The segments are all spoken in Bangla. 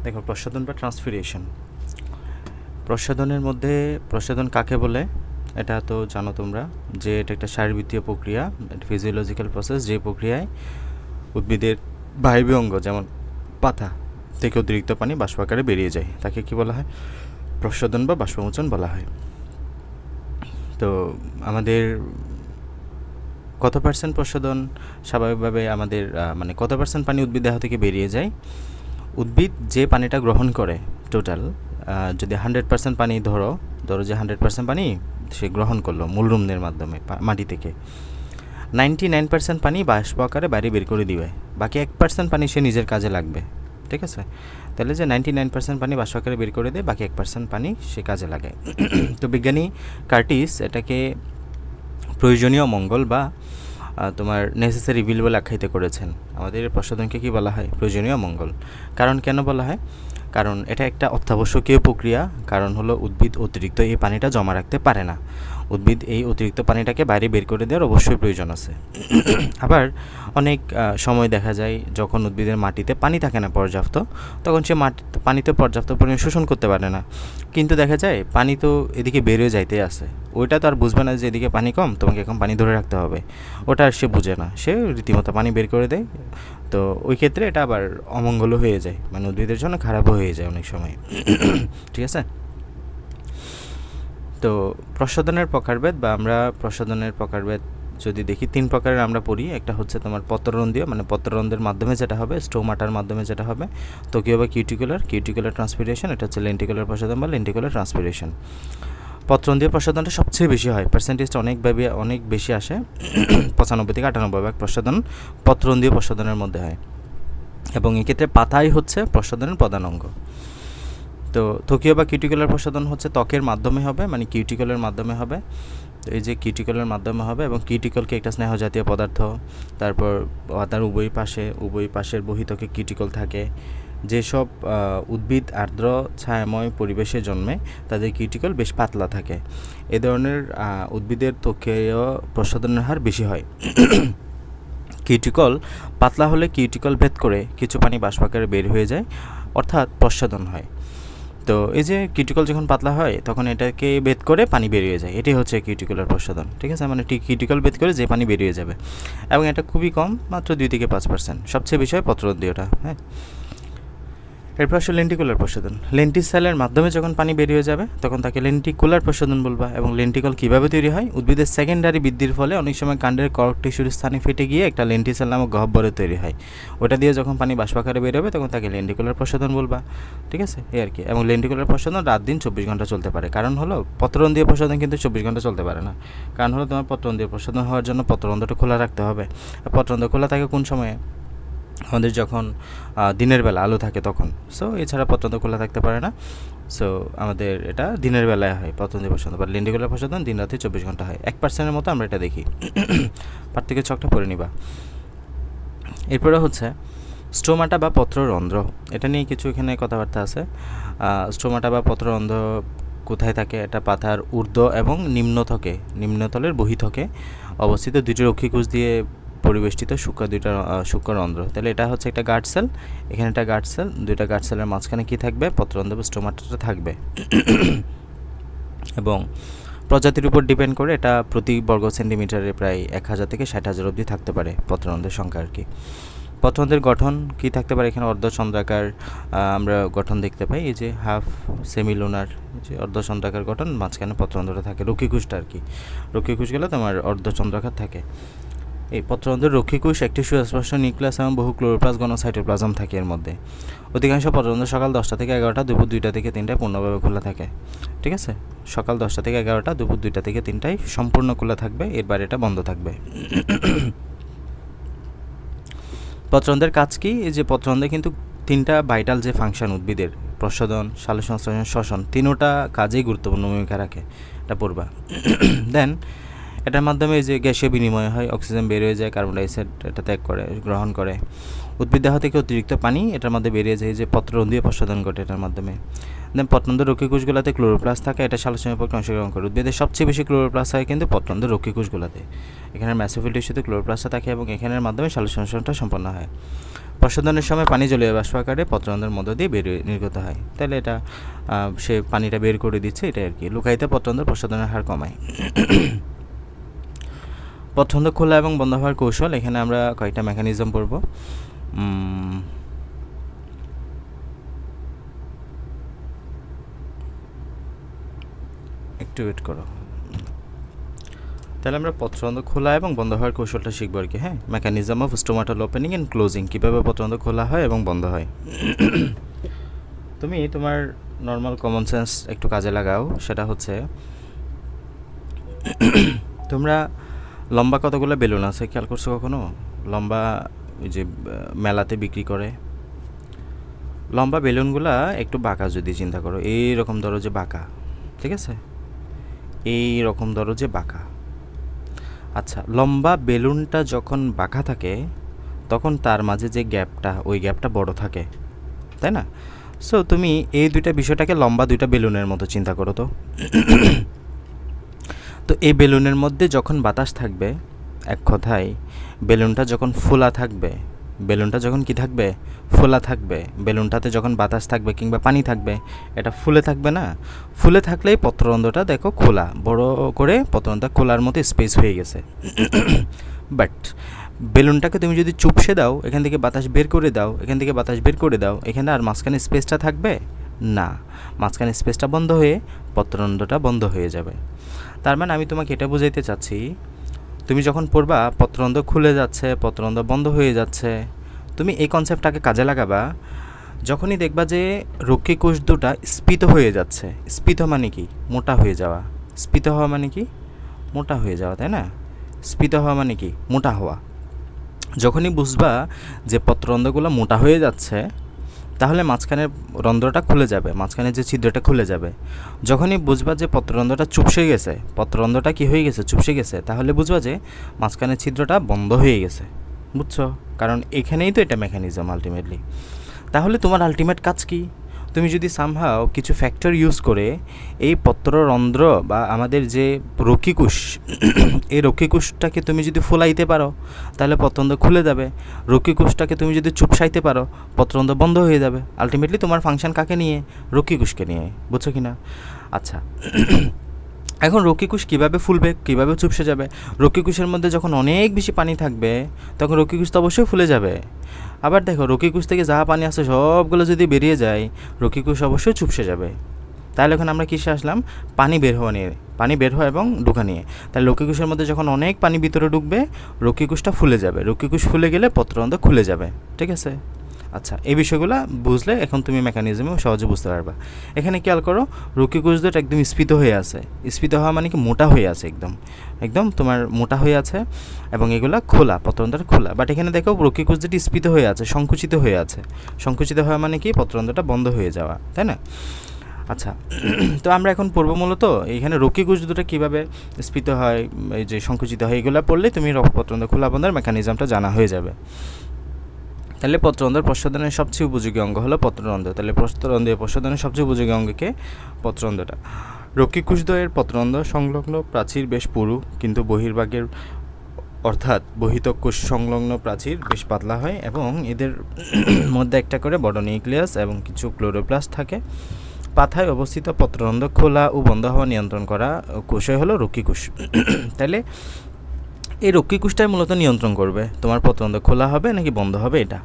দেখো, প্রসাধন বা ট্রান্সপিরেশন, প্রসাধনের মধ্যে প্রসাধন কাকে বলে এটা তো জানো তোমরা, যে এটা একটা শারীরবৃত্তীয় প্রক্রিয়া, ফিজিওলজিক্যাল প্রসেস, যে প্রক্রিয়ায় উদ্ভিদের বায়বীয় অঙ্গ যেমন পাতা থেকে অতিরিক্ত পানি বাষ্প আকারে বেরিয়ে যায়, তাকে কি বলা হয়? প্রসাধন বা বাষ্পমোচন বলা হয়। তো আমাদের কত পার্সেন্ট প্রসাধন স্বাভাবিকভাবে আমাদের মানে কত পার্সেন্ট পানি উদ্ভিদ দেহ থেকে বেরিয়ে যায়? উদ্ভিদ যে পানিটা গ্রহণ করে টোটাল, যদি 100% পানি ধরো যে 100% পানি সে গ্রহণ করলো মূলরুমদের মাধ্যমে মাটি থেকে, 99% পানি বাষ্প আকারে বাইরে বের করে দিবে, বাকি 1% পানি সে নিজের কাজে লাগবে। ঠিক আছে, তাহলে যে 99% পানি বাষ্প আকারে বের করে দেয়, বাকি 1% পানি সে কাজে লাগায়। তো বিজ্ঞানী কার্টিস এটাকে প্রয়োজনীয় মঙ্গল বা তোমার নেসেসারি ইভিল বলে আখ্যায়িত করেছেন। আমাদের প্রসাধনকে কি বলা হয়? প্রয়োজনীয় মঙ্গল। কারণ কেন বলা হয়? কারণ এটা একটা অত্যাবশ্যকীয় প্রক্রিয়া। কারণ হলো উদ্ভিদ অতিরিক্ত এই পানিটা জমা রাখতে পারে না, উদ্ভিদ এই অতিরিক্ত পানিটাকে বাইরে বের করে দেওয়ার অবশ্যই প্রয়োজন আছে। আবার অনেক সময় দেখা যায় যখন উদ্ভিদের মাটিতে পানি থাকে না পর্যাপ্ত, তখন সে পানিতে পর্যাপ্ত পরিমাণ শোষণ করতে পারে না, কিন্তু দেখা যায় পানি তো এদিকে বেরিয়ে যাইতে আছে, ওইটা তো আর বুঝবে না যে এদিকে পানি কম, তোমাকে এখন পানি ধরে রাখতে হবে, ওটা আর সে বুঝে না, সে রীতিমতো পানি বের করে দেয়। তো ওই ক্ষেত্রে এটা আবার অমঙ্গলও হয়ে যায়, মানে উদ্ভিদের জন্য খারাপও হয়ে যায় অনেক সময়। ঠিক আছে, তো প্রসাধনের প্রকারভেদ বা আমরা প্রসাধনের প্রকারভেদ যদি দেখি, 3 প্রকারের আমরা পড়ি। একটা হচ্ছে তোমার পত্ররন্ধ্রীয়, মানে পত্ররন্ধ্রের মাধ্যমে যেটা হবে, স্টোমাটার মাধ্যমে যেটা হবে, ত্বকীয় বা কিউটিকুলার ট্রান্সপিরেশন, এটা হচ্ছে লেন্টিকুলার প্রসাধন বা লেন্টিকুলার ট্রান্সপিরেশন। পত্ররন্ধ্রীয় প্রসাধনটা সবচেয়ে বেশি হয়, পার্সেন্টেজটা অনেক বেশি আসে। 95 থেকে 98% প্রসাধন পত্ররন্ধ্রীয় প্রসাধনের মধ্যে হয়, এবং এক্ষেত্রে পাতাই হচ্ছে প্রসাধনের প্রধান অঙ্গ। তো ত্বকীয় বা কিউটিকুলার প্রসাধন হচ্ছে ত্বকের মাধ্যমে হবে, মানে কিউটিকলের মাধ্যমে হবে। তো এই যে কিউটিকলের মাধ্যমে হবে, এবং কিউটিকলকে একটা স্নেহ জাতীয় পদার্থ, তারপর তার উভয় পাশের বহিত্বকে কিউটিকল থাকে। যেসব উদ্ভিদ আর্দ্র ছায়াময় পরিবেশে জন্মে তাদের কিউটিকল বেশ পাতলা থাকে। এ ধরনের উদ্ভিদের ত্বকীয় প্রসাধনের হার বেশি হয়। কিউটিকল পাতলা হলে কিউটিকল ভেদ করে কিছু পানি বাষ্প আকারে বের হয়ে যায়, অর্থাৎ প্রসাধন হয়। তো এই যে কিউটিকল যখন পাতলা হয় তখন এটাকে ভেদ করে পানি বেরিয়ে যায়, এটাই হচ্ছে কিউটিকুলার প্রসাধন। ঠিক আছে, মানে কিউটিকল ভেদ করে যে পানি বেরিয়ে যাবে, এবং এটা খুবই কম, মাত্র 2 থেকে 5%। সবচেয়ে বেশি হয় পত্ররন্ধ্রীয়টা। হ্যাঁ, এরপর আসলে লেন্টিকুলার প্রসাধন। লেন্টিসেলের মাধ্যমে যখন পানি বেরিয়ে যাবে তখন তাকে লেন্টিকুলার প্রসাধন বলবা। এবং লেন্টিকল কীভাবে তৈরি হয়? উদ্ভিদের সেকেন্ডারি বৃদ্ধির ফলে অনেক সময় কাণ্ডের কর্ক টিস্যুর স্থানে ফেটে গিয়ে একটা লেন্টিসেল নামক গহ্বরে তৈরি হয়, ওটা দিয়ে যখন পানি বাষ্প আকারে বেরোবে তখন তাকে লেন্টিকুলার প্রসাধন বলবা। ঠিক আছে, এই আর কি। এবং লেন্টিকুলার প্রসাধন রাত দিন 24 ঘন্টা চলতে পারে। কারণ হলো পত্ররন্ধ্রীয় প্রসাধন কিন্তু 24 ঘন্টা চলতে পারে না। কারণ হলো তোমার পত্ররন্ধ্রীয় প্রসাধন হওয়ার জন্য পত্ররন্ধ্রটা খোলা রাখতে হবে। পত্ররন্ধ্র খোলা থাকে কোন সময়ে? আমাদের যখন দিনের বেলা আলো থাকে তখন। সো এছাড়া পত্ররন্ধ্র খোলা থাকতে পারে না। সো আমাদের এটা দিনের বেলায় হয় পত্ররন্ধ্রীয় প্রসাধন, বা লেন্টিকুলার প্রসাধন দিন রাতে 24 ঘন্টা হয়। 1%-এর মতো আমরা এটা দেখি। পার্থক্য ছকটা পড়ে নিবা। এরপরে হচ্ছে স্টোমাটা বা পত্ররন্ধ্র, এটা নিয়ে কিছু এখানে কথাবার্তা আছে। স্টোমাটা বা পত্ররন্ধ্র কোথায় থাকে? এটা পাতার ঊর্ধ্ব এবং নিম্নতলের বহিথকে অবস্থিত 2টি রক্ষীকোষ দিয়ে পরিবেষ্টিত সূক্ষ্ম রন্ধ্র। তাহলে এটা হচ্ছে একটা গার্ড সেল, এখানে একটা গার্ড সেল, 2টা গার্ড সেলের মাঝখানে কি থাকবে? পত্ররন্ধ্র বা স্টোমাটাটা থাকবে। এবং প্রজাতির উপর ডিপেন্ড করে এটা প্রতি বর্গ সেন্টিমিটারে প্রায় 1000 থেকে 60,000 অবধি থাকতে পারে পত্ররন্ধ্রের সংখ্যা আর কি। পত্ররন্ধ্রের গঠন কি থাকতে পারে? এখানে অর্ধচন্দ্রাকার আমরা গঠন দেখতে পাই, এই যে হাফ সেমিলুনার, যে অর্ধচন্দ্রাকার গঠন, মাঝখানে পত্ররন্ধ্রটা থাকে, রক্ষীকোষটা আর কি। রক্ষীকোষগুলো তোমার অর্ধচন্দ্রাকার থাকে। এই পত্ররন্ধ্রের রক্ষীকোষ একটি সুস্পষ্ট নিউক্লিয়াস এবং বহু ক্লোরোপ্লাস্ট ঘন সাইটোপ্লাজম থাকে এর মধ্যে। অধিকাংশ পত্ররন্ধ্র সকাল 10টা থেকে 11টা, দুপুর 2টা থেকে 3টায় পূর্ণভাবে খোলা থাকে। ঠিক আছে, সকাল 10টা থেকে 11টা, দুপুর 2টা থেকে 3টায় সম্পূর্ণ খোলা থাকবে, এর বাইরে এটা বন্ধ থাকবে। পত্ররন্ধ্রের কাজ কি? এই যে পত্ররন্ধ্রে কিন্তু 3টা ভাইটাল যে ফাংশন উদ্ভিদের, প্রসাধন, সালোকসংশ্লেষণ, শ্বসন, 3টা কাজেই গুরুত্বপূর্ণ ভূমিকা রাখে, এটা পড়বা। দেন এটার মাধ্যমে এই যে গ্যাসীয় বিনিময় হয়, অক্সিজেন বের হয়ে যায়, কার্বন ডাইঅক্সাইড এটা গ্রহণ করে। উদ্ভিদ দেহ থেকে অতিরিক্ত পানি এটার মধ্যে বেরিয়ে যায়, যে পত্ররন্ধ্রীয় প্রসাধন ঘটে এটার মাধ্যমে। দেন পত্ররন্ধ্রের রক্ষীকোষগুলোতে ক্লোরোপ্লাস্ট থাকে, এটা সালোকসংশ্লেষণ প্রক্রিয়ায় অংশগ্রহণ করে। উদ্ভিদের সবচেয়ে বেশি ক্লোরোপ্লাস্ট হয় কিন্তু পত্ররন্ধ্রের রক্ষীকোষগুলোতে। এখানে ম্যাসোফিল টিস্যুতে ক্লোরোপ্লাস্টটা থাকে এবং এখানের মাধ্যমে সালোকসংশ্লেষণটা সম্পন্ন হয়। প্রসাধনের সময় পানি জলীয় বাষ্প আকারে পত্ররন্ধ্রের মধ্য দিয়ে নির্গত হয়। তাহলে এটা সে পানিটা বের করে দিচ্ছে, এটাই আর কি। লুকায়িত পত্ররন্ধ্র প্রসাধনের হার কমায়। পত্ররন্ধ্র খোলা এবং বন্ধ হওয়ার কৌশল, এখানে আমরা কয়েকটা মেকানিজম পড়ব। একটু ওয়েট করো। তাহলে আমরা পত্ররন্ধ্র খোলা এবং বন্ধ হওয়ার কৌশলটা শিখব আর কি। হ্যাঁ, mechanism of stomatal opening and closing, কীভাবে পত্ররন্ধ্র খোলা হয় এবং বন্ধ হয়। তুমি তোমার নর্মাল কমন সেন্স একটু কাজে লাগাও। সেটা হচ্ছে তোমরা লম্বা কতগুলো বেলুন আছে খেয়াল করছো কখনো? লম্বা ওই যে মেলাতে বিক্রি করে লম্বা বেলুনগুলা একটু বাঁকা যদি চিন্তা করো, এইরকম ধরো যে বাঁকা, ঠিক আছে, এই রকম ধরো যে বাঁকা। আচ্ছা, লম্বা বেলুনটা যখন বাঁকা থাকে তখন তার মাঝে যে গ্যাপটা, ওই গ্যাপটা বড় থাকে, তাই না? সো তুমি এই দুইটা বিষয়টাকে লম্বা দুইটা বেলুনের মতো চিন্তা করো তো। তো এই বেলুনের মধ্যে যখন বাতাস থাকবে, এক কথায় বেলুনটা যখন ফোলা থাকবে, বেলুনটা যখন কি থাকবে, ফোলা থাকবে, বেলুনটাতে যখন বাতাস থাকবে কিংবা পানি থাকবে, এটা ফুলে থাকবে না? ফুলে থাকলেই পত্ররন্ধ্রটা দেখো খোলা, বড় করে পত্ররন্ধ্রটা খোলার মতো স্পেস হয়ে গেছে। বাট বেলুনটাকে তুমি যদি চুপসে দাও, এখান থেকে বাতাস বের করে দাও, এখান থেকে বাতাস বের করে দাও, এখানে আর মাঝখানে স্পেসটা থাকবে না, মাঝখানে স্পেসটা বন্ধ হয়ে পত্ররন্ধ্রটা বন্ধ হয়ে যাবে। তার মানে আমি তোমাকে এটা বুঝাইতে চাচ্ছি, তুমি যখন পড়বা পত্ররন্ধ্র খুলে যাচ্ছে, পত্ররন্ধ্র বন্ধ হয়ে যাচ্ছে, তুমি এই কনসেপ্টটাকে কাজে লাগাবা যখনই দেখবা যে রক্ষীকোষ দুটা স্ফীত হয়ে যাচ্ছে। স্ফীত মানে কি? মোটা হয়ে যাওয়া। স্ফীত হওয়া মানে কি? মোটা হয়ে যাওয়া, তাই না? স্ফীত হওয়া মানে কি? মোটা হওয়া। যখনই বুঝবা যে পত্ররন্ধ্রগুলো মোটা হয়ে যাচ্ছে, তাহলে মাঝখানের রন্ধ্রটা খুলে যাবে, মাঝখানে যে ছিদ্রটা খুলে যাবে। যখনই বুঝবা যে পত্ররন্ধ্রটা চুপসে গেছে, পত্ররন্ধ্রটা কি হয়ে গেছে, চুপসে গেছে, তাহলে বুঝবা যে মাঝখানের ছিদ্রটা বন্ধ হয়ে গেছে। বুঝছো? কারণ এখানেই তো এটা মেকানিজম আলটিমেটলি। তাহলে তোমার আলটিমেট কাজ কি? তুমি যদি সামহাও কিছু ফ্যাক্টর ইউজ করে এই পত্ররন্ধ্র বা আমাদের যে রক্ষীকোষ, এই রক্ষীকোষটাকে তুমি যদি ফোলাইতে পারো, তাহলে পত্ররন্ধ্র খুলে যাবে। রক্ষীকোষটাকে তুমি যদি চুপসাইতে পারো, পত্ররন্ধ্র বন্ধ হয়ে যাবে। আলটিমেটলি তোমার ফাংশন কাকে নিয়ে? রক্ষীকোষকে নিয়ে। বুঝছো কি না? আচ্ছা, এখন রক্ষীকোষ কীভাবে ফুলবে, কীভাবে চুপসে যাবে? রক্ষীকোষের মধ্যে যখন অনেক বেশি পানি থাকবে, তখন রক্ষীকোষ তো অবশ্যই ফুলে যাবে। আবার দেখো, রক্ষীকোষ থেকে যা পানি আসে সবগুলো যদি বেরিয়ে যায়, রক্ষীকোষ অবশ্যই চুপসে যাবে। তাহলে এখন আমরা কিসে আসলাম? পানি বের হওয়া নিয়ে, পানি বের হওয়া এবং ঢোকা নিয়ে। তাহলে রক্ষীকোষের মধ্যে যখন অনেক পানি ভিতরে ঢুকবে, রক্ষীকোষটা ফুলে যাবে। রক্ষীকোষ ফুলে গেলে পত্ররন্ধ্র খুলে যাবে। ঠিক আছে? আচ্ছা, এই বিষয়গুলো বুঝলে এখন তুমি মেকানিজমও সহজে বুঝতে পারবা। এখানে খেয়াল করো, রক্ষীকোষ দুটো একদম স্ফীত হয়ে আছে। স্ফীত হওয়া মানে কি? মোটা হয়ে আছে, একদম একদম তোমার মোটা হয়ে আছে, এবং এগুলা খোলা, পত্ররন্ধ্রটা খোলা। বাট এখানে দেখো রক্ষীকোষ দুটি স্ফীত হয়ে আছে, সংকুচিত হয়ে আছে। সংকুচিত হওয়া মানে কি? পত্ররন্ধ্রটা বন্ধ হয়ে যাওয়া, তাই না? আচ্ছা, তো আমরা এখন পড়বো মূলত এইখানে রক্ষীকোষ দুটো কীভাবে স্ফীত হয়, এই যে সংকুচিত হয়, এগুলো পড়লে তুমি পত্ররন্ধ্র খোলা বন্ধের মেকানিজমটা জানা হয়ে যাবে। তাহলে পত্ররন্ধ্র প্রসাধনের সবচেয়ে উপযোগী অঙ্গ হলো পত্ররন্ধ্র। তাহলে পত্ররন্ধ্রের প্রসাধনের সবচেয়ে উপযোগী অঙ্গকে পত্ররন্ধ্রটা। রক্ষীকোষদ্বয়ের পত্ররন্ধ্র সংলগ্ন প্রাচীর বেশ পুরু, কিন্তু বহির্ভাগের অর্থাৎ বহিতক কোষ সংলগ্ন প্রাচীর বেশ পাতলা হয়, এবং এদের মধ্যে একটা করে বড় নিউক্লিয়াস এবং কিছু ক্লোরোপ্লাস্ট থাকে। পাতায় অবস্থিত পত্ররন্ধ্র খোলা ও বন্ধ হওয়া নিয়ন্ত্রণ করা কোষই হলো রক্ষীকোষ। তাহলে এই রক্ষীকোষটাই মূলত নিয়ন্ত্রণ করবে তোমার পত্ররন্ধ্র খোলা হবে নাকি বন্ধ হবে, এটা।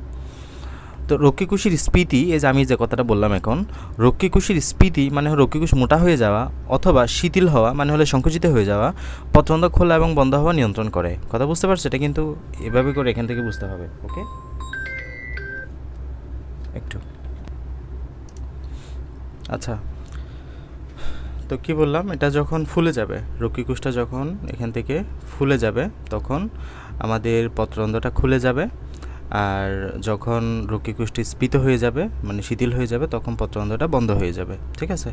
তো রক্ষীকোষের স্ফীতি, এই যে আমি যে কথাটা বললাম এখন, রক্ষীকোষের স্ফীতি মানে হলো রক্ষীকোষ মোটা হয়ে যাওয়া, অথবা শিথিল হওয়া মানে হলো সংকুচিত হয়ে যাওয়া, পত্ররন্ধ্র খোলা এবং বন্ধ হওয়া নিয়ন্ত্রণ করে। কথা বুঝতে পারছো? এটা কিন্তু এভাবে করে এখান থেকে বুঝতে হবে। ওকে, একটু আচ্ছা, তো কী বললাম, এটা যখন ফুলে যাবে, রক্ষীকোষটা যখন এখান থেকে ফুলে যাবে, তখন আমাদের পত্ররন্ধ্রটা খুলে যাবে। আর যখন রক্ষীকোষটি স্ফীত হয়ে যাবে মানে শিথিল হয়ে যাবে, তখন পত্ররন্ধ্রটা বন্ধ হয়ে যাবে। ঠিক আছে?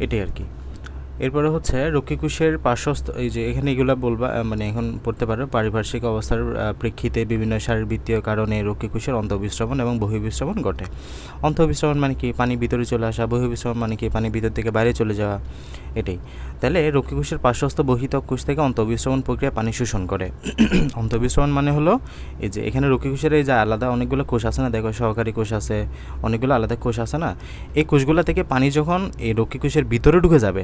এটাই আর কি। এরপরে হচ্ছে রক্ষীকোষের পার্শ্বস্থ, এই যে এখানে এগুলো বলবা, মানে এখন পড়তে পারো, পারিপার্শ্বিক অবস্থার প্রেক্ষিতে বিভিন্ন শারীরবৃত্তীয় কারণে রক্ষীকোষের অন্তঃবিস্রবণ এবং বহিঃবিস্রবণ ঘটে। অন্তঃবিস্রবণ মানে কি? পানি ভিতরে চলে আসা। বহিঃবিস্রবণ মানে কি? পানি ভিতর থেকে বাইরে চলে যাওয়া। এটাই। তাহলে রক্ষীকোষের পার্শ্বস্থ বহিঃত্বক কোষ থেকে অন্তঃবিস্রবণ প্রক্রিয়া পানি শোষণ করে। অন্তঃবিস্রবণ মানে হলো এই যে এখানে রক্ষীকোষের এই যে আলাদা অনেকগুলো কোষ আছে না, দেখো সহকারী কোষ আছে, অনেকগুলো আলাদা কোষ আছে না, এই কোষগুলো থেকে পানি যখন এই রক্ষীকোষের ভিতরে ঢুকে যাবে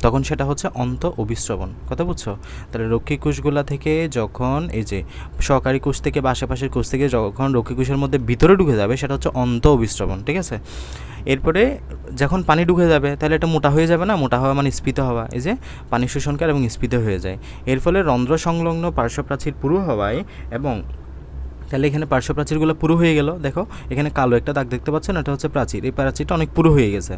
তখন সেটা হচ্ছে অন্তঃঅভিস্রবণ। কথা বুঝছো? তাহলে রক্ষীকোষগুলো থেকে যখন এই যে সহকারী কোষ থেকে বা আশেপাশের কোষ থেকে যখন রক্ষীকোষের মধ্যে ভিতরে ঢুকে যাবে সেটা হচ্ছে অন্তঃঅভিস্রবণ। ঠিক আছে? এরপরে যখন পানি ঢুকে যাবে তাহলে এটা মোটা হয়ে যাবে না? মোটা হওয়া মানে স্ফীত হওয়া, এই যে পানি শোষণকার এবং স্ফীত হয়ে যায়। এর ফলে রন্ধ্র সংলগ্ন পার্শ্বপ্রাচীর পুরু হওয়ায়, এবং তাহলে এখানে পার্শ্বপ্রাচীরগুলো পুরু হয়ে গেল। দেখো এখানে কালো একটা দাগ দেখতে পাচ্ছেন, এটা হচ্ছে প্রাচীর। এই প্রাচীরটা অনেক পুরু হয়ে গেছে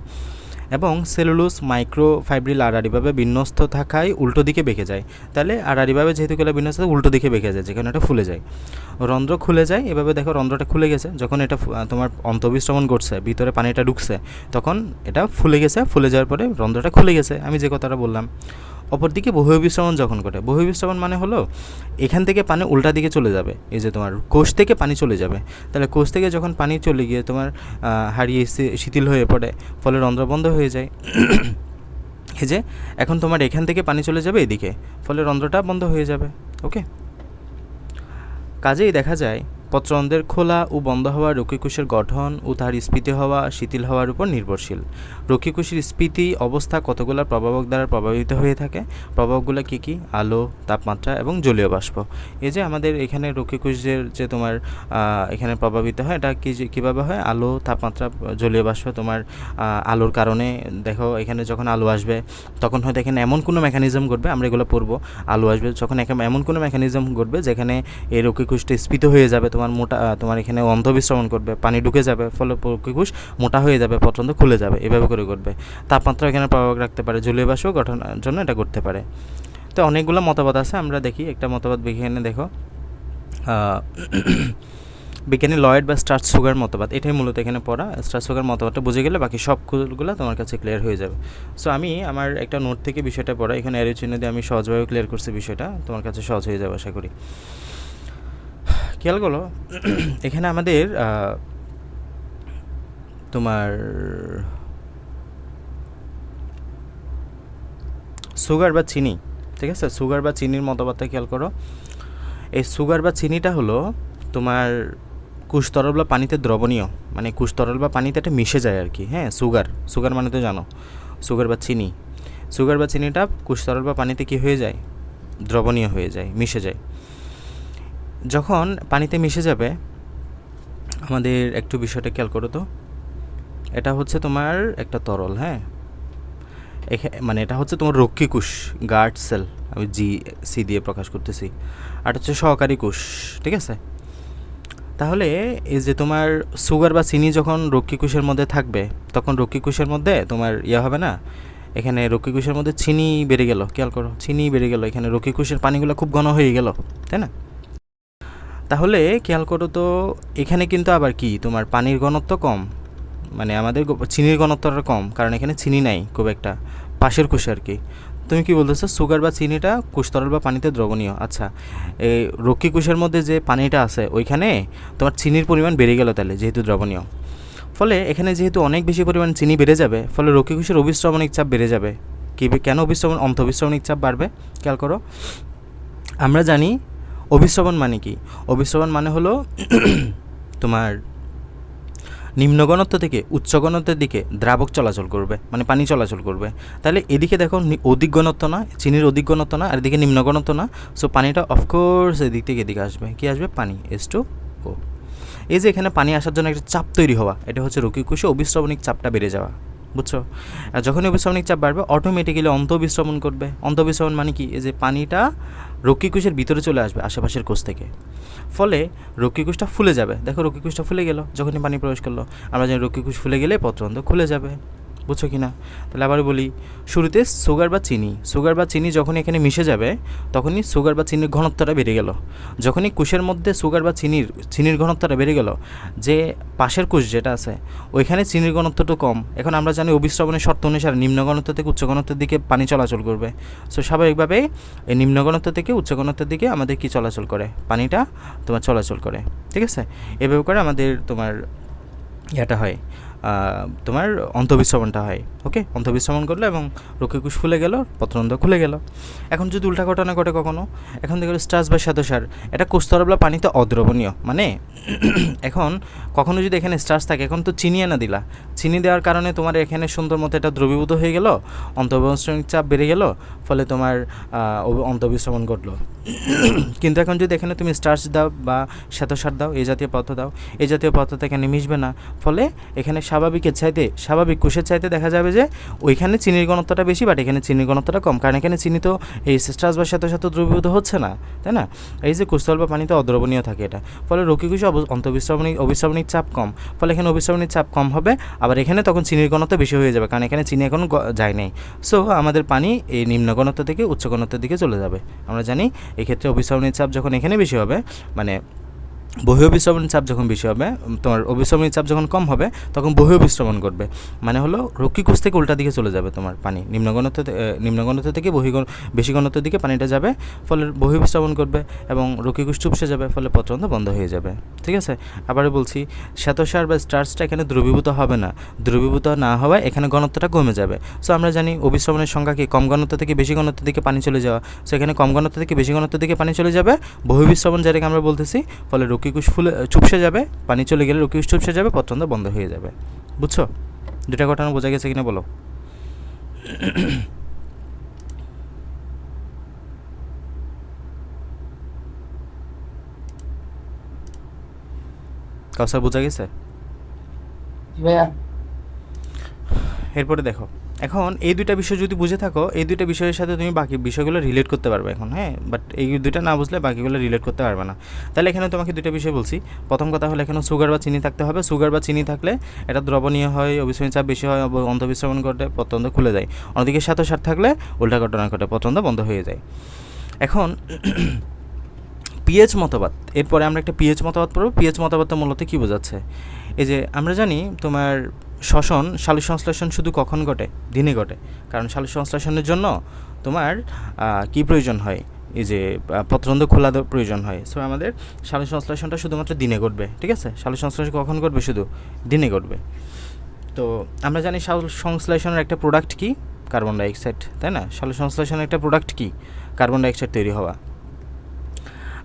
এবং সেলুলোজ মাইক্রোফাইব্রিল আড়াআড়িভাবে বিন্যস্ত থাকায় উল্টো দিকে বেঁকে যায়। তাহলে আড়াআড়িভাবে যেহেতু গেলে বিন্যস্ত উল্টো দিকে বেঁকে যায়, যেখানে এটা ফুলে যায়, রন্ধ্র খুলে যায়। এভাবে দেখো রন্ধ্রটা খুলে গেছে, যখন এটা তোমার অন্তঃবিস্রবণ ঘটছে, ভিতরে পানিটা ঢুকছে, তখন এটা ফুলে গেছে। ফুলে যাওয়ার পরে রন্ধ্রটা খুলে গেছে, আমি যে কথাটা বললাম। অপরদিকে বহিঃবিস্রবণ যখন ঘটে, বহিঃবিস্রবণ মানে হলো এখান থেকে পানি উল্টা দিকে চলে যাবে, এই যে তোমার কোষ থেকে পানি চলে যাবে। তাহলে কোষ থেকে যখন পানি চলে গিয়ে তোমার হারিয়ে শিথিল হয়ে পড়ে, ফলে রন্ধ্র বন্ধ হয়ে যায়। এই যে এখন তোমার এখান থেকে পানি চলে যাবে এদিকে, ফলে রন্ধ্রটা বন্ধ হয়ে যাবে। ওকে, কাজেই দেখা যায় পত্ররন্ধ্রের খোলা ও বন্ধ হওয়া রক্ষীকোষের গঠন ও তার স্ফীতি হওয়া শিথিল হওয়ার উপর নির্ভরশীল। রক্ষীকোষের স্ফীতি অবস্থা কতগুলো প্রভাবক দ্বারা প্রভাবিত হয়ে থাকে। প্রভাবকগুলো কী কী? আলো, তাপমাত্রা এবং জলীয় বাষ্প। এই যে আমাদের এখানে রক্ষীকোষের যে তোমার এখানে প্রভাবিত হয়, এটা কীভাবে হয়? আলো, তাপমাত্রা, জলীয় বাষ্প। তোমার আলোর কারণে দেখো এখানে যখন আলো আসবে তখন হয়তো এখানে এমন কোনো মেকানিজম ঘটবে, আমরা এগুলো পড়বো। আলো আসবে যখন এমন কোনো মেকানিজম ঘটবে যেখানে এই রক্ষীকোষটা স্ফীত হয়ে যাবে, তোমার এখানে অন্তঃবিস্রবণ করবে, পানি ঢুকে যাবে, ফলে রক্ষীকোষ মোটা হয়ে যাবে, পত্ররন্ধ্র খুলে যাবে, এভাবে করে ঘটবে। তাপমাত্রা এখানে প্রভাব রাখতে পারে, জলীয় বাষ্প গঠনের জন্য এটা করতে পারে। তো অনেকগুলো মতবাদ আছে, আমরা দেখি একটা মতবাদ এখানে দেখো, বিজ্ঞানী লয়েড বা স্ট্রাসবুর্গের মতবাদ। এটাই মূলত এখানে পড়া। স্ট্রাসবুর্গের মতবাদটা বুঝে গেলে বাকি সবগুলো তোমার কাছে ক্লিয়ার হয়ে যাবে। সো আমি আমার একটা নোট থেকে বিষয়টা পড়া, এখানে অ্যারো চিহ্ন দিয়ে আমি সহজভাবে ক্লিয়ার করছি বিষয়টা, তোমার কাছে সহজ হয়ে যাবে আশা করি। খেয়াল করো এখানে আমাদের তোমার সুগার বা চিনি, ঠিক আছে? সুগার বা চিনির মতবাদটা খেয়াল করো। এই সুগার বা চিনিটা হলো তোমার কুশ তরল বা পানিতে দ্রবণীয়, মানে কুশ তরল বা পানিতে এটা মিশে যায় আর কি। হ্যাঁ, সুগার মানে তো জানো, সুগার বা চিনিটা কুশ তরল বা পানিতে কি হয়ে যায়? দ্রবণীয় হয়ে যায়, মিশে যায়। যখন পানিতে মিশে যাবে, আমাদের একটু বিষয়টা খেয়াল করো তো, এটা হচ্ছে তোমার একটা তরল, হ্যাঁ, মানে এটা হচ্ছে তোমার রক্ষীকোষ, গার্ড সেল, আমি সি দিয়ে প্রকাশ করতেছি, আর হচ্ছে সহকারী কোষ, ঠিক আছে? তাহলে এই যে তোমার সুগার বা চিনি যখন রক্ষীকোষের মধ্যে থাকবে, তখন রক্ষীকোষের মধ্যে তোমার হবে না, এখানে রক্ষীকোষের মধ্যে চিনি বেড়ে গেল, খেয়াল করো, চিনি বেড়ে গেল, এখানে রক্ষীকোষের পানিগুলো খুব ঘন হয়ে গেল, তাই না? তাহলে খেয়াল করো তো, এখানে কিন্তু আবার কি তোমার পানির ঘনত্ব কম, মানে আমাদের চিনির ঘনত্বটা কম, কারণ এখানে চিনি নাই খুব একটা, পাশের কোষে আর কি। তুমি কি বলতেছো? সুগার বা চিনিটা কোষতরল বা পানিতে দ্রবণীয়। আচ্ছা, এই রক্ষীকোষের মধ্যে যে পানিটা আছে ওইখানে তোমার চিনির পরিমাণ বেড়ে গেল, তাহলে যেহেতু দ্রবণীয়, ফলে এখানে যেহেতু অনেক বেশি পরিমাণ চিনি বেড়ে যাবে, ফলে রক্ষীকোষের অভিস্রবণিক চাপ বেড়ে যাবে। কেন অন্তঃবিস্রবণিক চাপ বাড়বে? খেয়াল করো, আমরা জানি অভিস্রবণ মানে কি? অভিস্রবণ মানে হলো তোমার নিম্ন ঘনত্ব থেকে উচ্চ ঘনত্বের দিকে দ্রাবক চলাচল করবে, মানে পানি চলাচল করবে। তাহলে এদিকে দেখো অধিক ঘনত্ব না, চিনির অধিক ঘনত্ব না, আর এদিকে নিম্ন ঘনত্ব না, সো পানিটা অফকোর্স এদিক থেকে এদিকে আসবে। কি আসবে? পানি, H2O। এই যে এখানে পানি আসার জন্য একটা চাপ তৈরি হওয়া, এটা হচ্ছে রক্ষীকোষে অভিস্রবণিক চাপটা বেড়ে যাওয়া, বুঝছো? আর যখনই অভিস্রবণিক চাপ বাড়বে অটোমেটিক্যালি অন্তঃবিস্রবণ করবে। অন্তঃবিস্রবণ মানে কি? এই যে পানিটা রক্ষীকোষের ভিতরে চলে আসবে আশেপাশের কোষ থেকে, ফলে রক্ষীকোষটা ফুলে যাবে। দেখো রক্ষীকোষটা ফুলে গেল যখনই পানি প্রবেশ করলো, আমরা জানি রক্ষীকোষ ফুলে গেলে পত্ররন্ধ্র খুলে যাবে, বুঝছো কি না? তাহলে আবার বলি, শুরুতে সুগার বা চিনি যখন এখানে মিশে যাবে তখনই সুগার বা চিনির ঘনত্বটা বেড়ে গেল। যখনই কোষের মধ্যে সুগার বা চিনির ঘনত্বটা বেড়ে গেল, যে পাশের কোষ যেটা আছে ওইখানে চিনির ঘনত্বটা কম। এখন আমরা জানি অভিস্রবণের শর্ত অনুসারে নিম্ন ঘনত্ব থেকে উচ্চ ঘনত্বের দিকে পানি চলাচল করবে। সো স্বাভাবিকভাবেই এই নিম্ন ঘনত্ব থেকে উচ্চ ঘনত্বের দিকে আমাদের কি চলাচল করে, পানিটা তোমার চলাচল করে। ঠিক আছে, এভাবে করে আমাদের তোমার এটা হয়, তোমার অন্তঃবিস্রবণটা হয়। ওকে, অন্তঃবিস্রবণ করলো এবং রক্ষীকোষ ফুলে গেল, পত্ররন্ধ্র খুলে গেল। এখন যদি উল্টা ঘটনা ঘটে কখনো, এখন দেখো স্টার্চ বা শ্বেতসার এটা কোষতরবলা পানিতে অদ্রবণীয়, মানে এখন কখনো যদি এখানে স্টার্চ থাকে, এখন তো চিনি এনে দিলা, চিনি দেওয়ার কারণে তোমার এখানে সুন্দর মতো এটা দ্রবীভূত হয়ে গেল, অন্তঃবিস্রবণিক চাপ বেড়ে গেল, ফলে তোমার অন্তঃবিস্রবণ ঘটলো। কিন্তু এখন যদি এখানে তুমি স্টার্চ দাও বা শ্বেতসার দাও, এই জাতীয় পদার্থ দাও, এই জাতীয় পদার্থ এখানে মিশবে না, ফলে এখানে স্বাভাবিক কোষের চাইতে দেখা যাবে যে ওইখানে চিনির ঘনত্বটা বেশি, বাট এখানে চিনির ঘনত্বটা কম, কারণ এখানে চিনি তো এই স্টার্চ বা শ্বেতসার দ্রবীভূত হচ্ছে না, তাই না? এই যে কোষতল বা পানিতে অদ্রবণীয় থাকে এটা, ফলে রক্ষীকোষে অভিস্রবণিক চাপ কম, ফলে এখানে অভিস্রবণিক চাপ কম হবে, আবার এখানে তখন চিনির ঘনত্ব বেশি হয়ে যাবে, কারণ এখানে চিনি এখন যায় নাই। সো আমাদের পানি এই নিম্ন ঘনত্ব থেকে উচ্চ ঘনত্বের দিকে চলে যাবে। আমরা জানি এক্ষেত্রে অভিস্রবণিক চাপ যখন এখানে বেশি হবে, মানে বহিঃঅভিস্রবণের চাপ যখন বেশি হবে, তোমার অভিস্রবণের চাপ যখন কম হবে, তখন বহিঃঅভিস্রবণ ঘটবে, মানে হলো রক্ষীকোষ থেকে উল্টা দিকে চলে যাবে তোমার পানি, নিম্ন ঘনত্ব থেকে বেশি ঘনত্বের দিকে পানিটা যাবে, ফলে বহিঃঅভিস্রবণ ঘটবে এবং রক্ষীকোষ চুপসে যাবে, ফলে পত্ররন্ধ্র বন্ধ হয়ে যাবে। ঠিক আছে, আবারও বলছি, শ্বেতসার বা স্টার্চটা এখানে দ্রবীভূত হবে না, দ্রবীভূত না হওয়ায় এখানে ঘনত্বটা কমে যাবে। সো আমরা জানি অভিস্রবণের সংখ্যা কি, কম ঘনত্ব থেকে বেশি ঘনত্বের দিকে পানি চলে যাওয়া। সো এখানে কম ঘনত্ব থেকে বেশি ঘনত্বের দিকে পানি চলে যাবে, বহিঃঅভিস্রবণ যেটাকে আমরা বলতেছি, ফলে রক্ষীকোষ চুপসে যাবে, পানি চলে গেলে রক্ষীকোষ চুপসে যাবে, পত্ররন্ধ্র বন্ধ হয়ে যাবে। বুঝছো? দুটা ঘটনা বোঝা গেছে কিনা বলো? কাউসার বোঝা গেছে? এরপরে দেখো, এখন এই দুইটা বিষয় যদি বুঝে থাকো, এই দুইটা বিষয়ের সাথে তুমি বাকি বিষয়গুলো রিলেট করতে পারবে এখন, হ্যাঁ। বাট এই দুইটা না বুঝলে বাকিগুলো রিলেট করতে পারবে না। তাহলে এখানে তোমাকে দুইটা বিষয় বলছি। প্রথম কথা হলো, এখানে সুগার বা চিনি থাকতে হবে। সুগার বা চিনি থাকলে এটা দ্রবণীয় হয়, অভিস্রবণিক চাপ বেশি হয়, অন্তঃবিস্রবণ ঘটে, পত্ররন্ধ্র খুলে যায়। অন্যদিকে শ্বেতসার থাকলে উল্টা ঘটনা ঘটে, পত্ররন্ধ্র বন্ধ হয়ে যায়। এখন পিএইচ মতবাদ, এরপরে আমরা একটা পিএইচ মতবাদ পড়ব। পিএইচ মতবাদটা মূলত কী বোঝাচ্ছে? এই যে আমরা জানি তোমার সালোক সংশ্লেষণ শুধু কখন ঘটে? দিনে ঘটে, কারণ সালোক সংশ্লেষণের জন্য তোমার কি প্রয়োজন হয়? এই যে পত্ররন্ধ্র খোলা প্রয়োজন হয়। সো আমাদের সালোক সংশ্লেষণটা শুধুমাত্র দিনে ঘটবে। ঠিক আছে, সালোক সংশ্লেষণ কখন ঘটবে? শুধু দিনে ঘটবে। তো আমরা জানি সালোক সংশ্লেষণের একটা প্রোডাক্ট কি? কার্বন ডাইঅক্সাইড, তাই না? সালোক সংশ্লেষণের একটা প্রোডাক্ট কি? কার্বন ডাইঅক্সাইড তৈরি হওয়া।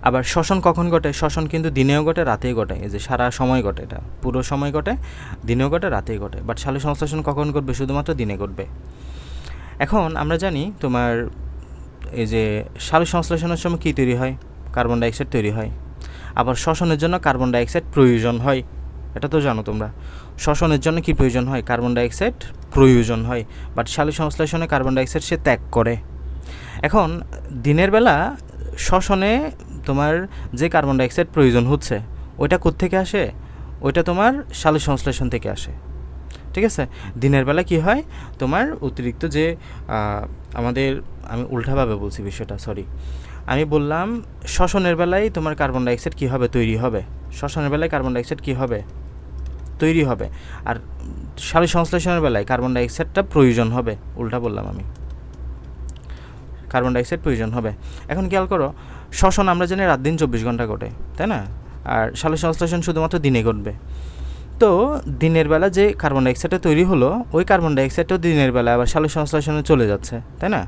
আবার শ্বসন কখন ঘটে? শ্বসন কিন্তু দিনেও ঘটে, রাতেও ঘটে। এই যে সারা সময় ঘটে, এটা পুরো সময় ঘটে, দিনেও ঘটে, রাতেও ঘটে। বাট সালোক সংশ্লেষণ কখন ঘটবে? শুধুমাত্র দিনে ঘটবে। এখন আমরা জানি তোমার এই যে সালোক সংশ্লেষণের সময় কী তৈরি হয়? কার্বন ডাইঅক্সাইড তৈরি হয়। আবার শ্বসনের জন্য কার্বন ডাইঅক্সাইড প্রয়োজন হয়, এটা তো জানো তোমরা। শ্বসনের জন্য কি প্রয়োজন হয়? কার্বন ডাইঅক্সাইড প্রয়োজন হয়। বাট সালোক সংশ্লেষণে কার্বন ডাইঅক্সাইড সে ত্যাগ করে। এখন দিনের বেলা শ্বসনে তোমার যে কার্বন ডাইঅক্সাইড প্রয়োজন হচ্ছে, ওইটা কোত্থেকে আসে? ওইটা তোমার সালোক সংশ্লেষণ থেকে আসে। ঠিক আছে, দিনের বেলা কি হয়? তোমার অতিরিক্ত যে আমি উল্টাভাবে বলছি বিষয়টা, সরি। আমি বললাম শ্বসনের বেলায় তোমার কার্বন ডাইঅক্সাইড কী হবে? তৈরি হবে। শ্বসনের বেলায় কার্বন ডাইঅক্সাইড কী হবে? তৈরি হবে। আর সালোক সংশ্লেষণের বেলায় কার্বন ডাইঅক্সাইডটা প্রয়োজন হবে। উল্টা বললাম আমি, কার্বন ডাইঅক্সাইড প্রয়োজন হবে। এখন খেয়াল করো, শ্বসন আমরা জানি রাত দিন 24 ঘন্টা ঘটে, তাই না? আর সালোক সংশ্লেষণ শুধুমাত্র দিনে ঘটবে। তো দিনের বেলা যে কার্বন ডাইঅক্সাইডটা তৈরি হলো, ওই কার্বন ডাইঅক্সাইডটাও দিনের বেলা আবার সালোক সংশ্লেষণে চলে যাচ্ছে, তাই না?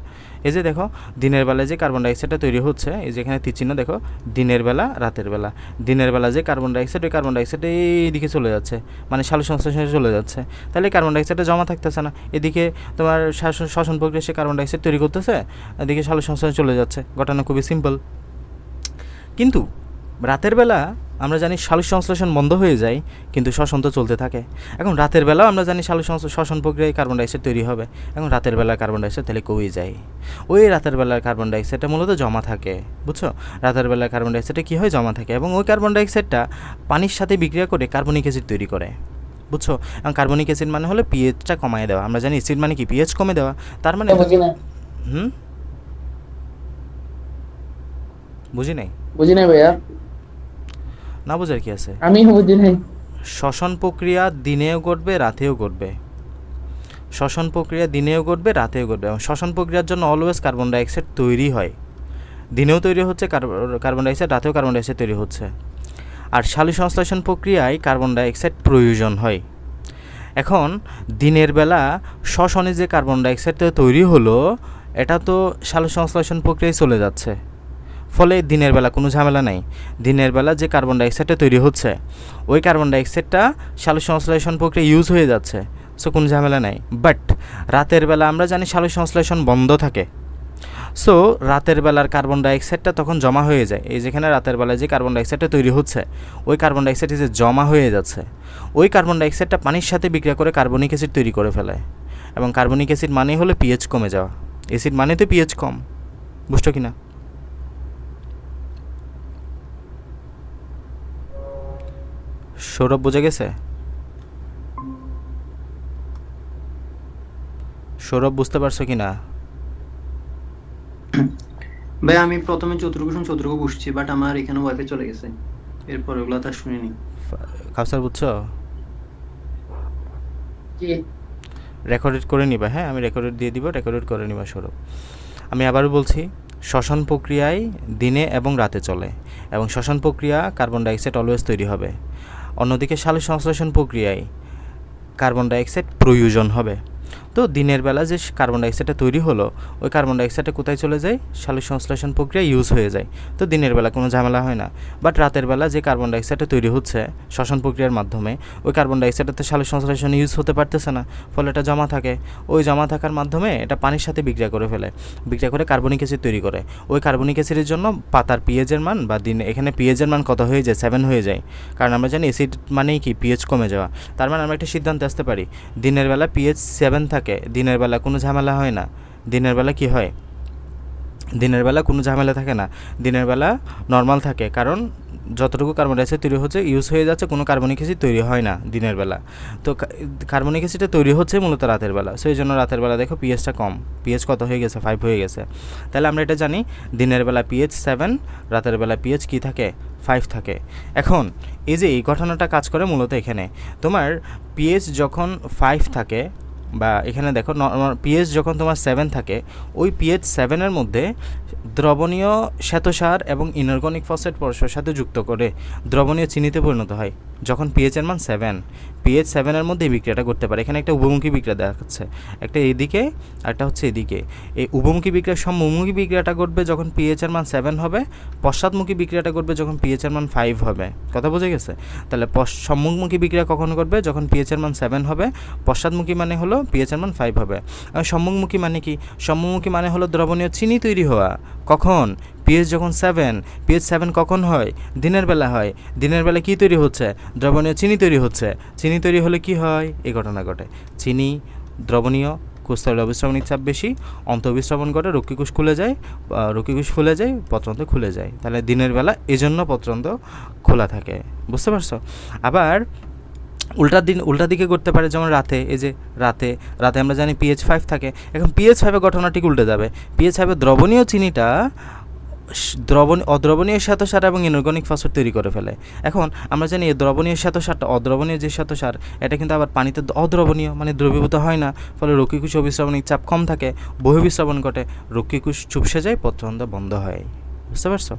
এই যে দেখো, দিনের বেলা যে কার্বন ডাইঅক্সাইডটা তৈরি হচ্ছে, এই যে এখানে তীরচিহ্ন দেখো, দিনের বেলা, রাতের বেলা। দিনের বেলা যে কার্বন ডাইঅক্সাইড, ওই কার্বন ডাইঅক্সাইড এইদিকে চলে যাচ্ছে, মানে সালোক সংশ্লেষণে চলে যাচ্ছে। তাহলে কার্বন ডাইঅক্সাইডটা জমা থাকতেছে না, এদিকে তোমার শ্বসন প্রক্রিয়া সে কার্বন ডাইঅক্সাইড তৈরি করতেছে, এদিকে সালোক সংশ্লেষণে চলে যাচ্ছে। ঘটনা খুবই সিম্পল। কিন্তু রাতের বেলা আমরা জানি সালোক সংশ্লেষণ বন্ধ হয়ে যায়, কিন্তু শ্বসন তো চলতে থাকে। এখন রাতের বেলাও আমরা জানি শ্বসন প্রক্রিয়ায় কার্বন ডাইঅক্সাইড তৈরি হবে। এখন রাতের বেলার কার্বন ডাইঅক্সাইড তাহলে কমে যায়। ওই রাতের বেলার কার্বন ডাইঅক্সাইডটা মূলত জমা থাকে, বুঝছো? রাতের বেলার কার্বন ডাইঅক্সাইডটা কী হয়? জমা থাকে, এবং ওই কার্বন ডাইঅক্সাইডটা পানির সাথে বিক্রিয়া করে কার্বনিক অ্যাসিড তৈরি করে, বুঝছো? এবং কার্বনিক অ্যাসিড মানে হলো পিএইচটা কমায় দেওয়া। আমরা জানি অ্যাসিড মানে কি পিএইচ কমে দেওয়া, তার মানে বুঝি না, হুম বুঝি নাই? বুঝি নাই ভাইয়া, না বোঝার কি আছে? আমি বুঝি নাই। শ্বসন প্রক্রিয়া দিনেও ঘটবে রাতেও ঘটবে, শ্বসন প্রক্রিয়া দিনেও ঘটবে রাতেও ঘটবে, এবং শ্বসন প্রক্রিয়ার জন্য অলওয়েজ কার্বন ডাইঅক্সাইড তৈরি হয়, দিনেও তৈরি হচ্ছে কার্বন ডাইঅক্সাইড, রাতেও কার্বন ডাইঅক্সাইড তৈরি হচ্ছে। আর সালোক সংশ্লেষণ প্রক্রিয়ায় কার্বন ডাইঅক্সাইড প্রয়োজন হয়। এখন দিনের বেলা শ্বসনে যে কার্বন ডাইঅক্সাইডটা তৈরি হলো, এটা তো সালোক সংশ্লেষণ প্রক্রিয়ায় চলে যাচ্ছে, ফলে দিনের বেলা কোনো ঝামেলা নাই। দিনের বেলা যে কার্বন ডাইঅক্সাইডটা তৈরি হচ্ছে, ওই কার্বন ডাইঅক্সাইডটা সালোক সংশ্লেষণ প্রক্রিয়া ইউজ হয়ে যাচ্ছে, সো কোনো ঝামেলা নাই। বাট রাতের বেলা আমরা জানি সালোক সংশ্লেষণ বন্ধ থাকে, সো রাতের বেলার কার্বন ডাইঅক্সাইডটা তখন জমা হয়ে যায়। এই যেখানে রাতের বেলায় যে কার্বন ডাইঅক্সাইডটা তৈরি হচ্ছে, ওই কার্বন ডাইঅক্সাইডটা যে জমা হয়ে যাচ্ছে, ওই কার্বন ডাইঅক্সাইডটা পানির সাথে বিক্রিয়া করে কার্বনিক অ্যাসিড তৈরি করে ফেলে। এবং কার্বনিক অ্যাসিড মানেই হলো পিএইচ কমে যাওয়া, অ্যাসিড মানে তো পিএইচ কম, বুঝছো কি না? সৌরভ বোঝা গেছে? সৌরভ বুঝতে পারছো কি না? ভাই আমি প্রথমে চতুর্ক বসছি, বাট আমার এখানে ওয়াইফাই চলে গেছে, এরপর ওগুলা তো আর শুনিনি। কাউসার বুঝছো? জি, রেকর্ডেড করে নিবা, হ্যাঁ আমি রেকর্ডেড দিয়ে দিব, রেকর্ডেড করে নিবা সৌরভ। আমি আবারও বলছি, শ্বসন প্রক্রিয়ায় দিনে এবং রাতে চলে, এবং শ্বসন প্রক্রিয়া কার্বন ডাইঅক্সাইড অলওয়েজ তৈরি হবে। অন্যদিকে সালোক সংশ্লেষণ প্রক্রিয়ায় কার্বন ডাইঅক্সাইড প্রয়োজন হবে। তো দিনের বেলা যে কার্বন ডাইঅক্সাইডটা তৈরি হলো, ওই কার্বন ডাইঅক্সাইডটা কোথায় চলে যায়? সালোক সংশ্লেষণ প্রক্রিয়া ইউজ হয়ে যায়, তো দিনের বেলা কোনো ঝামেলা হয় না। বাট রাতের বেলা যে কার্বন ডাইঅক্সাইডটা তৈরি হচ্ছে শ্বসন প্রক্রিয়ার মাধ্যমে, ওই কার্বন ডাইঅক্সাইডটা সালোক সংশ্লেষণ ইউজ হতে পারতেছে না, ফলে এটা জমা থাকে। ওই জমা থাকার মাধ্যমে এটা পানির সাথে বিক্রিয়া করে ফেলে, বিক্রিয়া করে কার্বনিক অ্যাসিড তৈরি করে। ওই কার্বনিক অ্যাসিডের জন্য পাতার পিএইচের মান বা দিনে এখানে পিএইচের মান কত হয়ে যায়? 7 হয়ে যায়, কারণ আমরা জানি অ্যাসিড মানেই কি পিএইচ কমে যাওয়া। তার মানে আমরা একটা সিদ্ধান্তে আসতে পারি, দিনের বেলা পিএইচ 7 থাকে, দিনের বেলা কোনো ঝামেলা হয় না। দিনের বেলা কি হয়? দিনের বেলা কোনো ঝামেলা থাকে না, দিনের বেলা নর্মাল থাকে, কারণ যতটুকু কার্বন ডাইঅক্সাইড তৈরি হচ্ছে ইউজ হয়ে যাচ্ছে, কোনো কার্বনিক অ্যাসিড তৈরি হয় না দিনের বেলা। তো কার্বনিক অ্যাসিডটা তৈরি হচ্ছে মূলত রাতের বেলা, সো এই জন্য রাতের বেলা দেখো পিএইচটা কম, পিএইচ কত হয়ে গেছে? 5 হয়ে গেছে। তাহলে আমরা এটা জানি, দিনের বেলা পিএইচ 7, রাতের বেলা পিএইচ কী থাকে? 5 থাকে। এখন এই যে এই ঘটনাটা কাজ করে মূলত এখানে, তোমার পিএইচ যখন 5 থাকে, বা এখানে দেখো পিএইচ যখন তোমার 7 থাকে, ওই পিএইচ 7-এর মধ্যে দ্রবণীয় শ্বেতসার এবং ইনঅর্গানিক ফসফেট পরস্পরের সাথে যুক্ত করে দ্রবণীয় চিনিতে পরিণত হয় যখন পিএইচের মান 7। পিএইচ 7-এর মধ্যে এই বিক্রিয়াটা করতে পারে। এখানে একটা উভমুখী বিক্রিয়া দেখাচ্ছে, একটা এদিকে আর একটা হচ্ছে এদিকে। এই উভমুখী বিক্রিয়া সম্মুখী বিক্রিয়াটা ঘটবে যখন পিএইচের মান 7 হবে, পশ্চাৎমুখী বিক্রিয়াটা ঘটবে যখন পিএইচের মান 5 হবে। কথা বোঝা গেছে? তাহলে সম্মুখমুখী বিক্রিয়া কখন ঘটবে? যখন পিএইচের মান 7 হবে। পশ্চাৎমুখী মানে হলো পিএইচের মান 5 হবে। আর সম্মুখমুখী মানে কি? সম্মুখমুখী মানে হলো দ্রবণীয় চিনি তৈরি হওয়া। কখন? পিএইচ যখন 7। পিএইচ 7 কখন হয়? দিনের বেলা হয়। দিনের বেলা কী তৈরি হচ্ছে? দ্রবণীয় চিনি তৈরি হচ্ছে। চিনি তৈরি হলে কি হয়? এই ঘটনা ঘটে। চিনি দ্রবণীয়, কোষতলে অবিশ্রাবণিক চাপ বেশি, অন্তঃবিশ্রাবণ ঘটে, রক্ষীকোষ খুলে যায়, রক্ষীকোষ ফুলে যায়, পত্রন্ত্র খুলে যায়। তাহলে দিনের বেলা এজন্য পত্রন্ত্র খোলা থাকে। বুঝতে পারছো? আবার উল্টা দিকে করতে পারে, যেমন রাতে। এই যে রাতে আমরা জানি পিএইচ 5 থাকে। এখন পিএইচ 5-এর ঘটনাটি উল্টে যাবে। পিএইচ 5-এ দ্রবণীয় চিনিটা অদ্রবণীয় শ্বেতসার এবং ইনঅর্গানিক ফসফেট তৈরি করে ফেলে। এখন আমরা জানি এই দ্রবণীয় শ্বেতসারটা, অদ্রবণীয় যে শ্বেতসার, এটা কিন্তু আবার পানিতে অদ্রবণীয়, মানে দ্রবীভূত হয় না, ফলে রক্ষীকোষ অবিশ্রাবণিক চাপ কম থাকে, বহিঃবিশ্রাবণ ঘটে, রক্ষীকোষ চুপসে যায়, পত্ররন্ধ্র বন্ধ হয়। বুঝতে পারছো?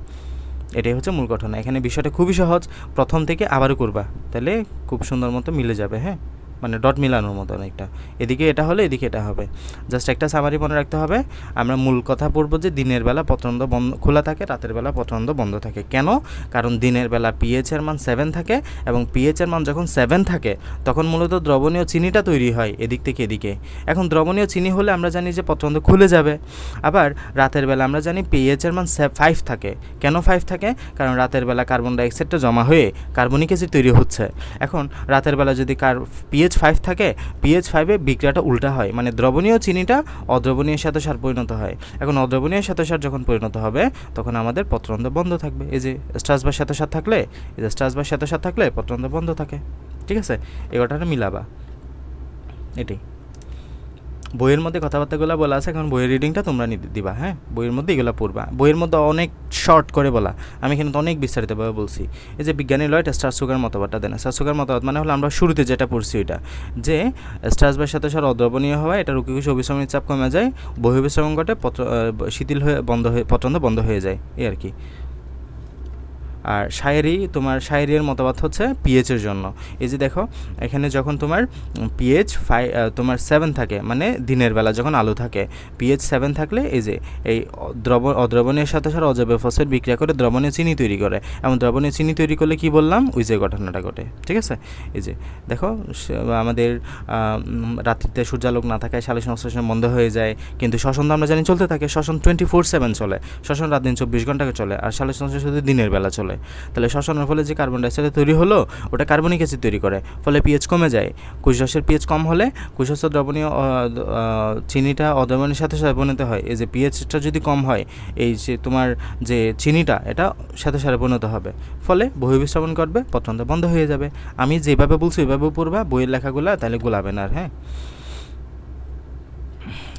এটাই হচ্ছে মূল ঘটনা। এখানে বিষয়টা খুবই সহজ, প্রথম থেকে আবারও করবা, তাহলে খুব সুন্দর মতো মিলে যাবে। হ্যাঁ, মানে ডট মিলানোর মতো অনেকটা, এদিকে এটা হলে এদিকে এটা হবে। জাস্ট একটা সামারি মনে রাখতে হবে, আমরা মূল কথা পড়বো যে দিনের বেলা পত্ররন্ধ্র বন্ধ খোলা থাকে, রাতের বেলা পত্ররন্ধ্র বন্ধ থাকে। কেন? কারণ দিনের বেলা পিএইচের মান 7 থাকে, এবং পিএইচের মান যখন 7 থাকে তখন মূলত দ্রবণীয় চিনিটা তৈরি হয় এদিক থেকে এদিকে। এখন দ্রবণীয় চিনি হলে আমরা জানি যে পত্ররন্ধ্র খুলে যাবে। আবার রাতের বেলা আমরা জানি পিএইচের মান 5 থাকে। কেন 5 থাকে? কারণ রাতের বেলা কার্বন ডাইঅক্সাইডটা জমা হয়ে কার্বনিক অ্যাসিড তৈরি হচ্ছে। এখন রাতের বেলা যদি পিএইচ 5 থাকে, পিএইচ 5-এ বিক্রিয়াটা উল্টা হয়, মানে দ্রবণীয় চিনিটা অদ্রবণীয় শ্বেতসার পরিণত হয়। এখন অদ্রবণীয় শ্বেতসার যখন পরিণত হবে তখন আমাদের পত্ররন্ধ্র বন্ধ থাকবে। এই যে স্টার্চ বা শ্বেতসার থাকলে, পত্ররন্ধ্র বন্ধ থাকে। ঠিক আছে, এই ঘটনাটা মিলাবা, এটাই বইয়ের মধ্যে কথাবার্তাগুলো বলা আছে। এখন বইয়ের রিডিংটা তোমরা দিবা, হ্যাঁ, বইয়ের মধ্যে এগুলো পড়বা। বইয়ের মধ্যে অনেক শর্ট করে বলা, আমি এখানে তো অনেক বিস্তারিতভাবে বলছি। এই যে বিজ্ঞানী লয়েড স্টার্সুগার মতবাদটা দেন। স্টার্সুগার মতবাদ মানে হলো আমরা শুরুতে যেটা পড়ছি ওইটা, যে স্টার্সবার সাথে সাথে অদ্রবণীয় হওয়া, এটা রুকিকুশি অবিশ্রামী চাপ কমে যায়, বহিঃবিশ্রামণ ঘটে, শিথিল হয়ে পত্রন্দ বন্ধ হয়ে যায়, এই আর কি। আর শায়েরির মতবাদ হচ্ছে পিএইচের জন্য। এই যে দেখো এখানে যখন তোমার পিএইচ তোমার 7 থাকে, মানে দিনের বেলা যখন আলো থাকে, পিএইচ 7 থাকলে এই যে এই অদ্রবণীয় সাথে সাথে অজৈব ফসফেট বিক্রিয়া করে দ্রবণীয় চিনি তৈরি করে, এবং দ্রবণীয় চিনি তৈরি করলে কি বললাম, ওই যে ঘটনাটা ঘটে। ঠিক আছে, এই যে দেখো আমাদের রাত্রিতে সূর্যালোক না থাকায় সালোক সংশ্লেষণ বন্ধ হয়ে যায়, কিন্তু শ্বসন তো আমরা জানি চলতে থাকে। শ্বসন 24/7 চলে, শ্বসন রাত দিন 24 ঘন্টা চলে, আর সালোক সংশ্লেষণ শুধু দিনের বেলা চলে। তাহলে শ্বসনের ফলে যে কার্বন ডাইঅক্সাইড তৈরি হলো, ওটা কার্বনিক অ্যাসিড তৈরি করে, ফলে পিএইচ কমে যায়। কুশরসের পিএইচ কম হলে কুশরস দ্রবণীয় চিনিটা অদ্রবণীর সাথে সাথে পরিণত হয়। এই যে পিএইচটা যদি কম হয়, এই যে তোমার যে চিনিটা এটা সাথে সাথে পরিণত হবে, ফলে বহিঃবিশ্রামণ করবে, পত্রন্ত্র বন্ধ হয়ে যাবে। আমি যেভাবে বলছি ওইভাবে পড়বা বইয়ের লেখাগুলো, তাহলে গোলাবে না আর। হ্যাঁ,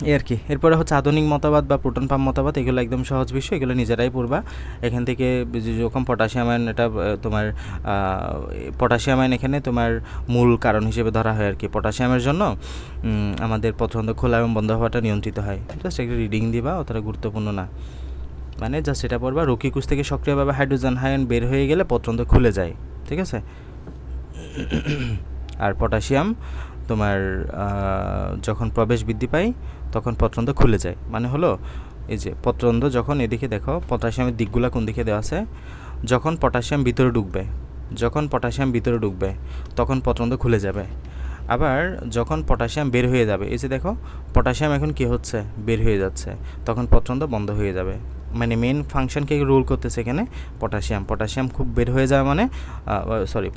এই আর কি। এরপরে হচ্ছে আধুনিক মতবাদ বা প্রোটন পাম্প মতবাদ, এগুলো একদম সহজ বিষয়, এগুলো নিজেরাই পড়বা। এখান থেকে যেরকম পটাশিয়াম আয়ন, এটা তোমার পটাশিয়াম আয়ন এখানে তোমার মূল কারণ হিসেবে ধরা হয় আর কি। পটাশিয়ামের জন্য আমাদের পত্রন্ত্র খোলা এবং বন্ধ হওয়াটা নিয়ন্ত্রিত হয়। জাস্ট একটা রিডিং দিবা, অতটা গুরুত্বপূর্ণ না, মানে জাস্ট এটা পড়বা। রুকিকুশ থেকে সক্রিয়ভাবে হাইড্রোজেন আয়ন বের হয়ে গেলে পত্রন্ত্র খুলে যায়। ঠিক আছে, আর পটাশিয়াম তোমার যখন প্রবেশ বৃদ্ধি পায় তখন পত্রন্ত্র খুলে যায়, মানে হলো এই যে পত্রন্ত্র যখন এদিকে দেখো পটাশিয়ামের দিকগুলো কোন দিকে দেওয়া আছে, যখন পটাশিয়াম ভিতরে ঢুকবে তখন পত্রন্ত্র খুলে যাবে। আবার যখন পটাশিয়াম বের হয়ে যাবে, এই যে দেখো পটাশিয়াম এখন কি হচ্ছে, বের হয়ে যাচ্ছে, তখন পত্রন্ত্র বন্ধ হয়ে যাবে। মানে মেন ফাংশনকে রোল করতেছে এখানে পটাশিয়াম খুব বের হয়ে যাওয়া মানে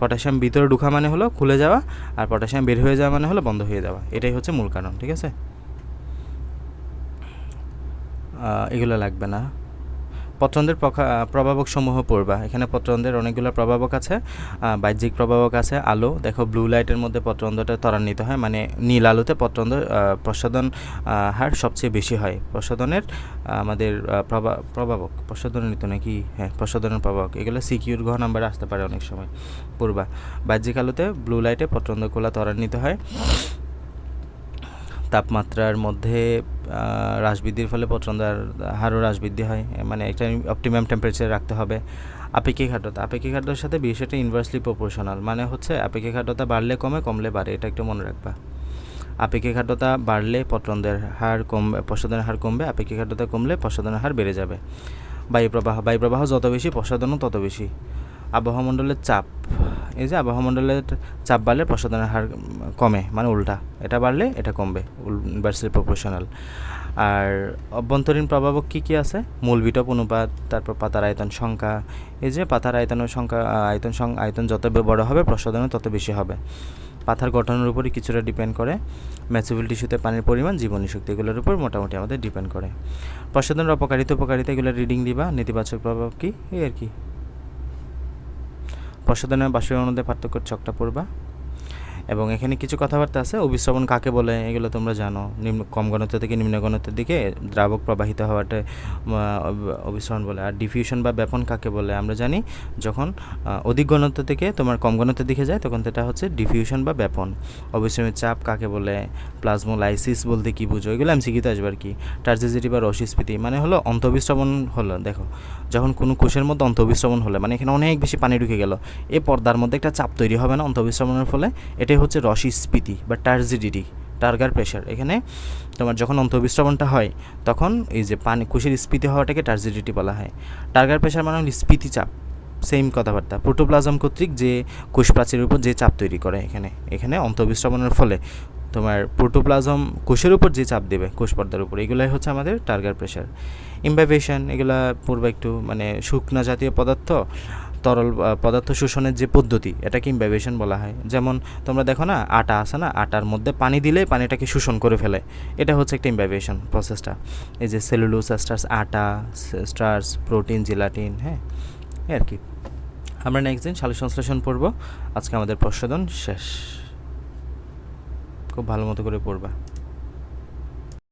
পটাশিয়াম ভিতরে ঢুকা মানে হলো খুলে যাওয়া, আর পটাশিয়াম বের হয়ে যাওয়া মানে হলো বন্ধ হয়ে যাওয়া। এটাই হচ্ছে মূল কারণ। ঠিক আছে, এগুলো লাগবে না। পত্রন্ত্রের প্রভাবক সমূহ পড়বা। এখানে পত্রন্ত্রের অনেকগুলো প্রভাবক আছে। বাহ্যিক প্রভাবক আছে আলো, দেখো ব্লু লাইটের মধ্যে পত্রন্ত্রটা ত্বরান্বিত হয়, মানে নীল আলোতে পত্রন্ত্র প্রসাধন হার সবচেয়ে বেশি হয়। প্রসাধনের আমাদের প্রভাবক প্রসাধনিত নাকি, হ্যাঁ প্রসাধনের প্রভাবক, এগুলো সিকিউর ঘ নাম্বারে আসতে পারে অনেক সময়, পড়বা। বাহ্যিক আলোতে ব্লু লাইটে পত্রন্ত্রগুলো ত্বরান্বিত হয়। তাপমাত্রার মধ্যে হ্রাস বৃদ্ধির ফলে পত্রন্ত্রের হারও হ্রাস বৃদ্ধি হয়, মানে একটা অপটিমাম টেম্পারেচার রাখতে হবে। আপেক্ষিক আর্দ্রতার সাথে বিষয়টা ইনভার্সলি প্রপোর্শনাল, মানে হচ্ছে আপেক্ষিক আর্দ্রতা বাড়লে কমে, কমলে বাড়ে, এটা একটু মনে রাখবা। আপেক্ষিক আর্দ্রতা বাড়লে পত্রন্ত্রের হার কমবে, প্রসাধনের হার কমবে। আপেক্ষিক আর্দ্রতা কমলে প্রসাধনের হার বেড়ে যাবে। বায়ুপ্রবাহ যত বেশি প্রসাধনও তত বেশি। আবহাওয়ামণ্ডলের চাপ, এই যে আবহাওয়ামণ্ডলের চাপ বাড়লে প্রসাধনের হার কমে, মানে উল্টা, এটা বাড়লে এটা কমবে, ইনভার্সলি প্রপোর্শনাল। আর অভ্যন্তরীণ প্রভাবক কী আছে, মূল বিটপ অনুপাত, তারপর পাতার আয়তন সংখ্যা। এই যে পাতার আয়তনের সংখ্যা, আয়তন যত বড় হবে প্রসাধনের তত বেশি হবে। পাতার গঠনের উপরই কিছুটা ডিপেন্ড করে। ম্যাচুবল টিস্যুতে পানির পরিমাণ, জীবনী শক্তি, এগুলোর উপর মোটামুটি আমাদের ডিপেন্ড করে। প্রসাধনের অপকারিতা উপকারিতা এগুলো রিডিং দিবা। নেতিবাচক প্রভাব কী, এই আর কি। প্রসাধনের বাষ্পীভবনের মধ্যে পার্থক্যের ছকটা পড়বা। এবং এখানে কিছু কথাবার্তা আছে। অভিস্রবণ কাকে বলে এগুলো তোমরা জানো, কম ঘনত্ব থেকে নিম্ন ঘনত্বের দিকে দ্রাবক প্রবাহিত হওয়াটা অভিস্রবণ বলে। আর ডিফিউশন বা ব্যাপন কাকে বলে আমরা জানি, যখন অধিক ঘনত্ব থেকে তোমার কম ঘনত্বের দিকে যায় তখন সেটা হচ্ছে ডিফিউশন বা ব্যাপন। অভিস্রবণের চাপ কাকে বলে, প্লাজমোলাইসিস বলতে কী বুঝো, এগুলো এমসিকিউতে আসবে আর কি। টার্জিসিটি বা রসস্ফীতি মানে হলো অন্তঃবিস্রবণ হলো, দেখো যখন কোনো কোষের মধ্যে অন্তঃবিস্রবণ হলে, মানে এখানে অনেক বেশি পানি ঢুকে গেল, এই পর্দার মধ্যে একটা চাপ তৈরি হবে না অন্তঃবিস্রবণের ফলে, এটাই হচ্ছে রসস্ফীতি বা টার্জিডিটি, টার্গার প্রেশার। এখানে তোমার যখন অন্তঃবিস্রবণটা হয় তখন এই যে পানি কোষের স্ফীতি হওয়াটাকে টার্জিডিটি বলা হয়। টার্গার প্রেশার মানে হলো স্ফীতি চাপ, সেম কথাবার্তা। প্রোটোপ্লাজম কর্তৃক যে কোষ প্রাচীরের উপর যে চাপ তৈরি করে, এখানে অন্তঃবিস্রবণের ফলে তোমার প্রোটোপ্লাজম কোষের উপর যে চাপ দেবে কোষ পর্দার উপর, এগুলাই হচ্ছে আমাদের টার্গার প্রেশার। ইমবাইবেশন এগুলা পূর্বে একটু মানে শুকনা জাতীয় পদার্থ তরল পদার্থ শোষণের যে পদ্ধতি, এটাকে ইমবাইবেশন বলা হয়। যেমন তোমরা দেখো না আটা আছে না, আটার মধ্যে পানি দিলে পানিটাকে শোষণ করে ফেলে, এটা হচ্ছে একটা ইমবাইবেশন প্রসেসটা। এই যে সেলুলোজ স্টার্চ, আটা স্টার্চ, প্রোটিন, জেলাটিন, হ্যাঁ আর কি। আমরা নেক্সট দিন সালোক সংশ্লেষণ পড়ব। আজকে আমাদের প্রসাধন শেষ। খুব ভালো মতো করে পড়বা।